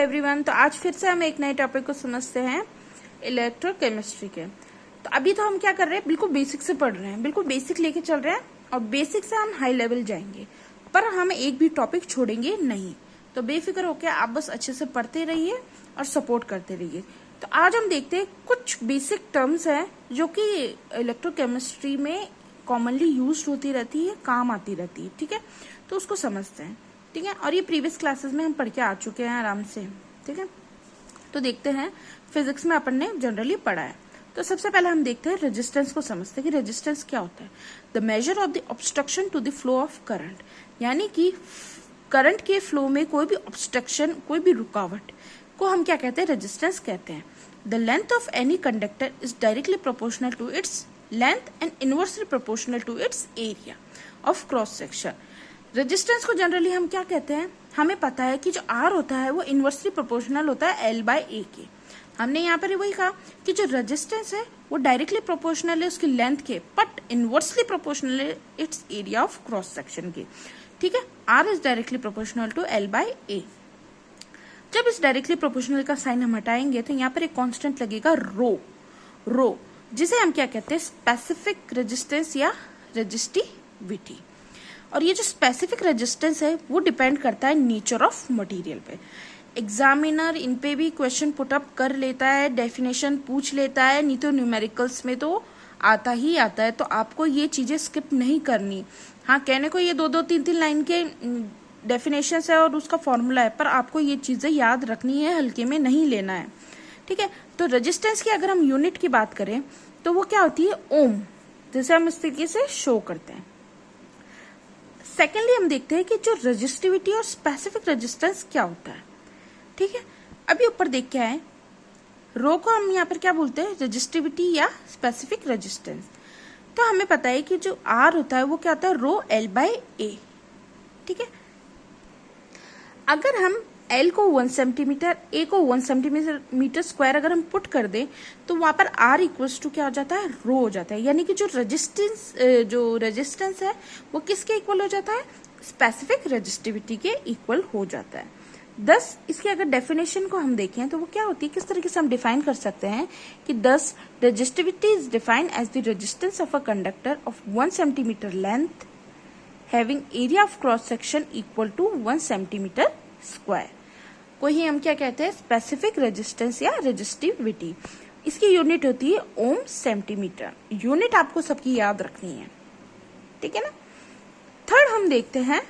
Everyone. तो आज फिर से हम एक नए टॉपिक को समझते हैं, इलेक्ट्रोकेमिस्ट्री के। तो अभी तो हम क्या कर रहे हैं, बिल्कुल बेसिक से पढ़ रहे हैं, बिल्कुल बेसिक लेके चल रहे हैं और बेसिक से हम हाई लेवल जाएंगे, पर हम एक भी टॉपिक छोड़ेंगे नहीं। तो बेफिक्र होकर आप बस अच्छे से पढ़ते रहिए और सपोर्ट करते रहिए। तो आज हम देखते हैं कुछ बेसिक टर्म्स हैं जो कि इलेक्ट्रोकेमिस्ट्री में कॉमनली यूज होती रहती है, काम आती रहती है। ठीक है, तो उसको समझते हैं। ठीक है, और ये प्रीवियस क्लासेस में हम पढ़ के आ चुके हैं आराम से। ठीक है, तो देखते हैं, फिजिक्स में अपन ने जनरली पढ़ा है। तो सबसे पहले हम देखते हैं रेजिस्टेंस को, समझते हैं कि रेजिस्टेंस क्या होता है। The measure of the obstruction to the flow of current, यानी कि करंट के फ्लो में कोई भी ऑब्स्ट्रक्शन, कोई भी रुकावट को हम क्या कहते हैं, रेजिस्टेंस कहते हैं। The length of any conductor is directly proportional to its length and inversely proportional to its area of cross section. Resistance को जनरली हम क्या कहते हैं, हमें पता है कि जो आर होता है वो इनवर्सली प्रोपोर्शनल होता है एल बाय ए के। हमने यहाँ पर वही कहा कि जो रेजिस्टेंस है वो डायरेक्टली प्रोपोर्शनल है उसकी लेंथ के, बट इनवर्सली प्रोपोर्शनल है its area of cross section के। ठीक है, R is directly proportional to L by A. जब इस डायरेक्टली प्रोपोर्शनल का साइन हम हटाएंगे तो यहाँ पर एक कांस्टेंट लगेगा रो, जिसे हम क्या कहते हैं, स्पेसिफिक रेजिस्टेंस या रेजिस्टिविटी। और ये जो स्पेसिफिक रेजिस्टेंस है वो डिपेंड करता है नेचर ऑफ मटेरियल पे। एग्जामिनर इन पे भी क्वेश्चन पुट अप कर लेता है, डेफिनेशन पूछ लेता है, नहीं तो न्यूमेरिकल्स में तो आता ही आता है। तो आपको ये चीजें स्किप नहीं करनी। हाँ, कहने को ये दो तीन लाइन के डेफिनेशन है और उसका फॉर्मूला है, पर आपको ये चीजें याद रखनी है, हल्के में नहीं लेना है। ठीक है, तो रेजिस्टेंस की अगर हम यूनिट की बात करें तो वो क्या होती है, ओम, जैसे हम इस तरीके से शो करते हैं। सेकेंडली हम देखते हैं कि जो रेजिस्टिविटी और स्पेसिफिक रेजिस्टेंस क्या होता है। ठीक है, अभी ऊपर देख के आए, रो को हम यहाँ पर क्या बोलते हैं, रेजिस्टिविटी या स्पेसिफिक रेजिस्टेंस। तो हमें पता है कि जो आर होता है वो क्या होता है, रो एल बाय ए। ठीक है, अगर हम एल को 1 सेंटीमीटर, ए को 1 सेंटीमीटर स्क्वायर अगर हम पुट कर दें तो वहां पर आर इक्वल्स टू क्या हो जाता है, रो हो जाता है। यानी कि जो रेजिस्टेंस है वो किसके इक्वल हो जाता है, स्पेसिफिक रेजिस्टिविटी के इक्वल हो जाता है। दस इसकी अगर डेफिनेशन को हम देखें तो वो क्या होती है, किस तरीके से हम डिफाइन कर सकते हैं कि thus resistivity is defined as the resistance of a conductor of 1 centimetre length having area of cross section equal to 1 centimetre square को ही हम क्या कहते हैं, स्पेसिफिक रेजिस्टेंस या रेजिस्टिविटी। इसकी यूनिट होती है ओम सेंटीमीटर। यूनिट आपको सबकी याद रखनी है। ठीक है ना। थर्ड हम देखते हैं